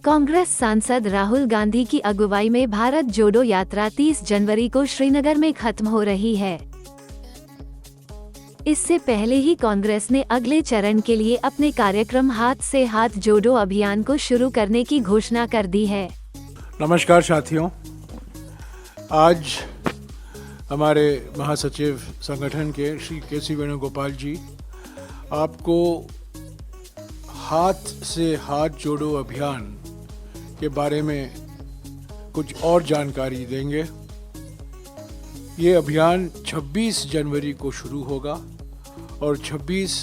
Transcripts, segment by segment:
कांग्रेस सांसद राहुल गांधी की अगुवाई में भारत जोड़ो यात्रा 30 जनवरी को श्रीनगर में खत्म हो रही है। इससे पहले ही कांग्रेस ने अगले चरण के लिए अपने कार्यक्रम हाथ से हाथ जोड़ो अभियान को शुरू करने की घोषणा कर दी है। नमस्कार साथियों, आज हमारे महासचिव संगठन के श्री के.सी. वेणुगोपाल जी आपको हाथ से हाथ जोड़ो अभियान के बारे में कुछ और जानकारी देंगे। ये अभियान 26 जनवरी को शुरू होगा और 26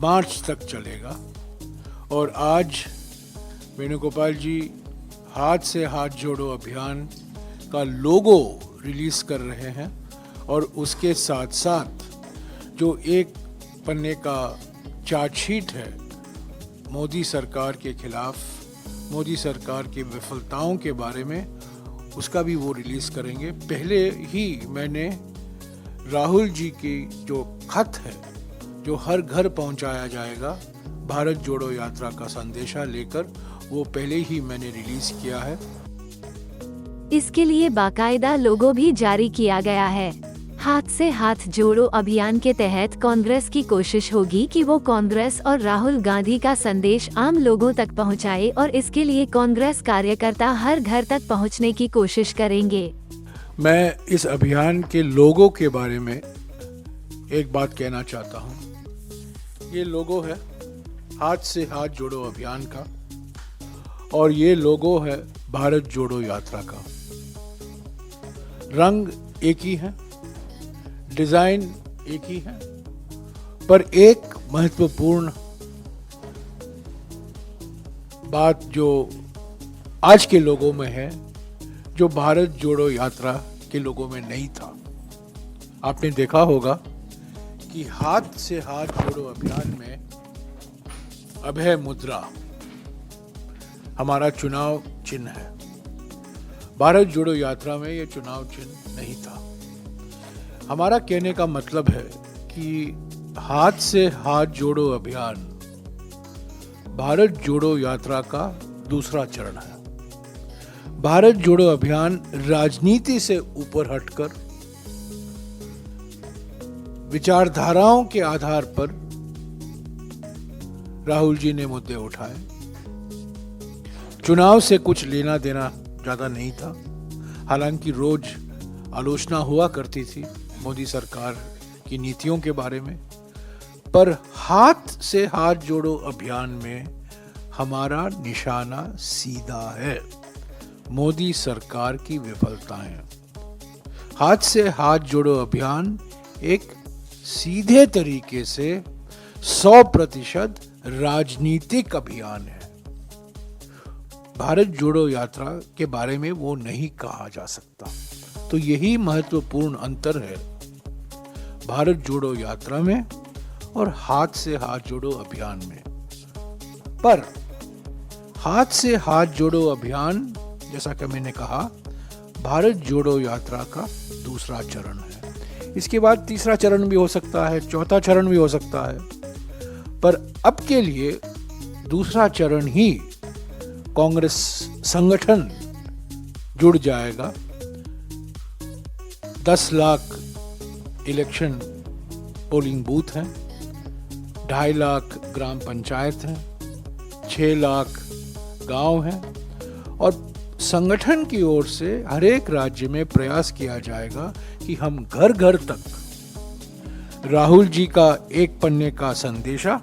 मार्च तक चलेगा। और आज वेणुगोपाल जी हाथ से हाथ जोड़ो अभियान का लोगो रिलीज कर रहे हैं और उसके साथ साथ जो एक पन्ने का चार्जशीट है मोदी सरकार के खिलाफ, मोदी सरकार की विफलताओं के बारे में, उसका भी वो रिलीज करेंगे। पहले ही मैंने राहुल जी की जो खत है जो हर घर पहुंचाया जाएगा भारत जोड़ो यात्रा का संदेशा लेकर, वो पहले ही मैंने रिलीज किया है। इसके लिए बाकायदा लोगो भी जारी किया गया है। हाथ से हाथ जोड़ो अभियान के तहत कांग्रेस की कोशिश होगी कि वो कांग्रेस और राहुल गांधी का संदेश आम लोगों तक पहुंचाए और इसके लिए कांग्रेस कार्यकर्ता हर घर तक पहुंचने की कोशिश करेंगे। मैं इस अभियान के लोगो के बारे में एक बात कहना चाहता हूं। ये लोगो है हाथ से हाथ जोड़ो अभियान का और ये लोगो है भारत जोड़ो यात्रा का। रंग एक ही है, डिजाइन एक ही है, पर एक महत्वपूर्ण बात जो आज के लोगों में है, जो भारत जोड़ो यात्रा के लोगों में नहीं था। आपने देखा होगा कि हाथ से हाथ जोड़ो अभियान में अभय मुद्रा हमारा चुनाव चिन्ह है। भारत जोड़ो यात्रा में यह चुनाव चिन्ह नहीं था। हमारा कहने का मतलब है कि हाथ से हाथ जोड़ो अभियान भारत जोड़ो यात्रा का दूसरा चरण है। भारत जोड़ो अभियान राजनीति से ऊपर हटकर विचारधाराओं के आधार पर राहुल जी ने मुद्दे उठाए। चुनाव से कुछ लेना देना ज्यादा नहीं था। हालांकि रोज आलोचना हुआ करती थी मोदी सरकार की नीतियों के बारे में, पर हाथ से हाथ जोड़ो अभियान में हमारा निशाना सीधा है, मोदी सरकार की विफलताएं। हाथ से हाथ जोड़ो अभियान एक सीधे तरीके से 100% राजनीतिक अभियान है। भारत जोड़ो यात्रा के बारे में वो नहीं कहा जा सकता। तो यही महत्वपूर्ण अंतर है भारत जोड़ो यात्रा में और हाथ से हाथ जोड़ो अभियान में। पर हाथ से हाथ जोड़ो अभियान, जैसा कि मैंने कहा, भारत जोड़ो यात्रा का दूसरा चरण है। इसके बाद तीसरा चरण भी हो सकता है, चौथा चरण भी हो सकता है, पर अब के लिए दूसरा चरण ही कांग्रेस संगठन जुड़ जाएगा। 10 लाख इलेक्शन पोलिंग बूथ हैं, 2.5 लाख ग्राम पंचायत हैं, 6 लाख गांव हैं और संगठन की ओर से हर एक राज्य में प्रयास किया जाएगा कि हम घर घर तक राहुल जी का एक पन्ने का संदेशा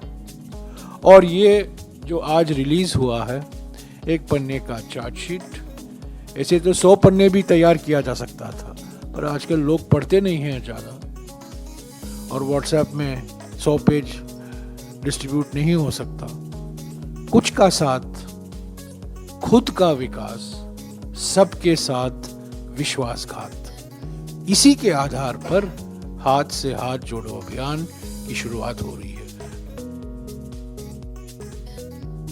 और ये जो आज रिलीज हुआ है एक पन्ने का चार्जशीट, ऐसे तो 100 पन्ने भी तैयार किया जा सकता था, पर आजकल लोग पढ़ते नहीं हैं ज़्यादा और व्हाट्सएप में 100 पेज डिस्ट्रीब्यूट नहीं हो सकता। कुछ का साथ खुद का विकास, सबके साथ विश्वासघात, इसी के आधार पर हाथ से हाथ जोड़ो अभियान की शुरुआत हो रही है।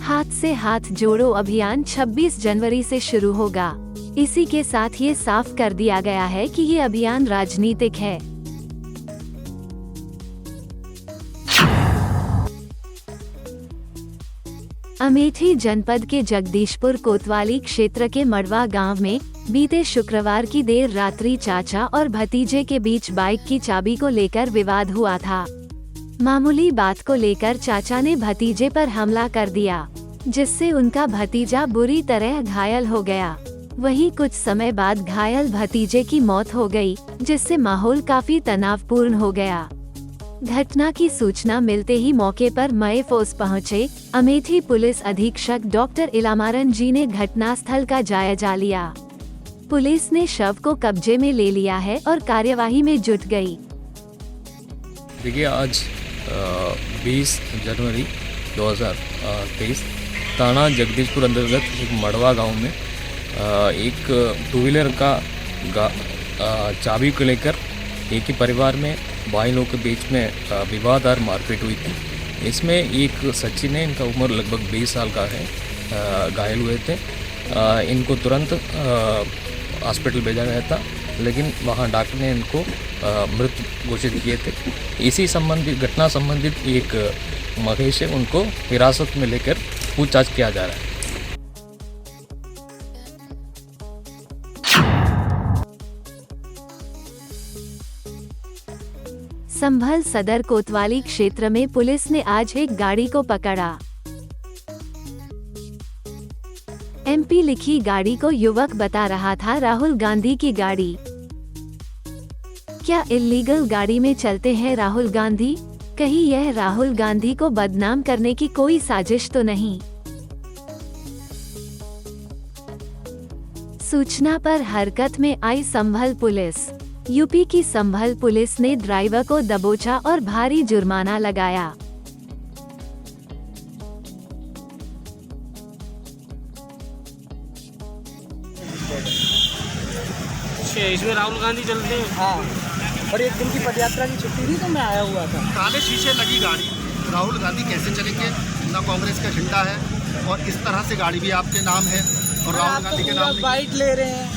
हाथ से हाथ जोड़ो अभियान 26 जनवरी से शुरू होगा। इसी के साथ ये साफ कर दिया गया है कि ये अभियान राजनीतिक है। अमेठी जनपद के जगदीशपुर कोतवाली क्षेत्र के मड़वा गांव में बीते शुक्रवार की देर रात्रि चाचा और भतीजे के बीच बाइक की चाबी को लेकर विवाद हुआ था। मामूली बात को लेकर चाचा ने भतीजे पर हमला कर दिया, जिससे उनका भतीजा बुरी तरह घायल हो गया। वहीं कुछ समय बाद घायल भतीजे की मौत हो गई, जिससे माहौल काफी तनावपूर्ण हो गया। घटना की सूचना मिलते ही मौके पर मए फोर्स पहुंचे अमेठी पुलिस अधीक्षक डॉक्टर इलामारन जी ने घटनास्थल का जायजा लिया। पुलिस ने शव को कब्जे में ले लिया है और कार्यवाही में जुट गई। देखिए, आज 20 जनवरी 2023 थाना जगदीशपुर अंतर्गत एक मड़वा गांव में एक टू व्हीलर का चाबी को लेकर एक ही परिवार में भाई लोग के बीच में विवाद और मारपीट हुई थी। इसमें एक सचिन है, इनका उम्र लगभग 20 साल का है, घायल हुए थे। इनको तुरंत हॉस्पिटल भेजा गया था, लेकिन वहाँ डॉक्टर ने इनको मृत घोषित किए थे। इसी संबंधित घटना संबंधित एक महेश है, उनको हिरासत में लेकर पूछताछ किया जा रहा है। संभल सदर कोतवाली क्षेत्र में पुलिस ने आज एक गाड़ी को पकड़ा। एमपी लिखी गाड़ी को युवक बता रहा था राहुल गांधी की गाड़ी। क्या इल्लीगल गाड़ी में चलते हैं राहुल गांधी? कहीं यह राहुल गांधी को बदनाम करने की कोई साजिश तो नहीं? सूचना पर हरकत में आई संभल पुलिस। यूपी की संभल पुलिस ने ड्राइवर को दबोचा और भारी जुर्माना लगाया। इसमें राहुल गांधी चलते हैं। हाँ, और एक दिन की पदयात्रा की छुट्टी थी तो मैं आया हुआ था। काले शीशे लगी गाड़ी, राहुल गांधी कैसे चलेंगे? ना कांग्रेस का झंडा है और इस तरह से गाड़ी भी आपके नाम है और राहुल गांधी के नाम बाइक ले रहे हैं,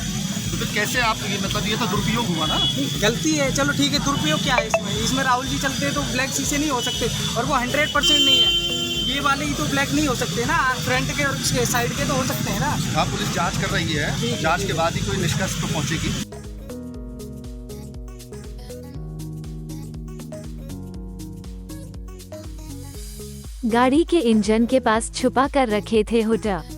तो फिर कैसे आप ये मतलब ये तो दुरुपयोग हुआ ना? गलती है। चलो ठीक है, दुरुपयोग क्या है इसमें राहुल जी चलते हैं तो ब्लैक शीशे नहीं हो सकते, और वो 100% नहीं है। ये वाले ही तो ब्लैक नहीं हो सकते ना, फ्रंट के और साइड के तो हो सकते हैं ना। हाँ, पुलिस जांच कर रही है, जांच के बाद ही कोई निष्कर्ष पर पहुंचेगी। गाड़ी के इंजन के पास छुपा कर रखे थे हुटर।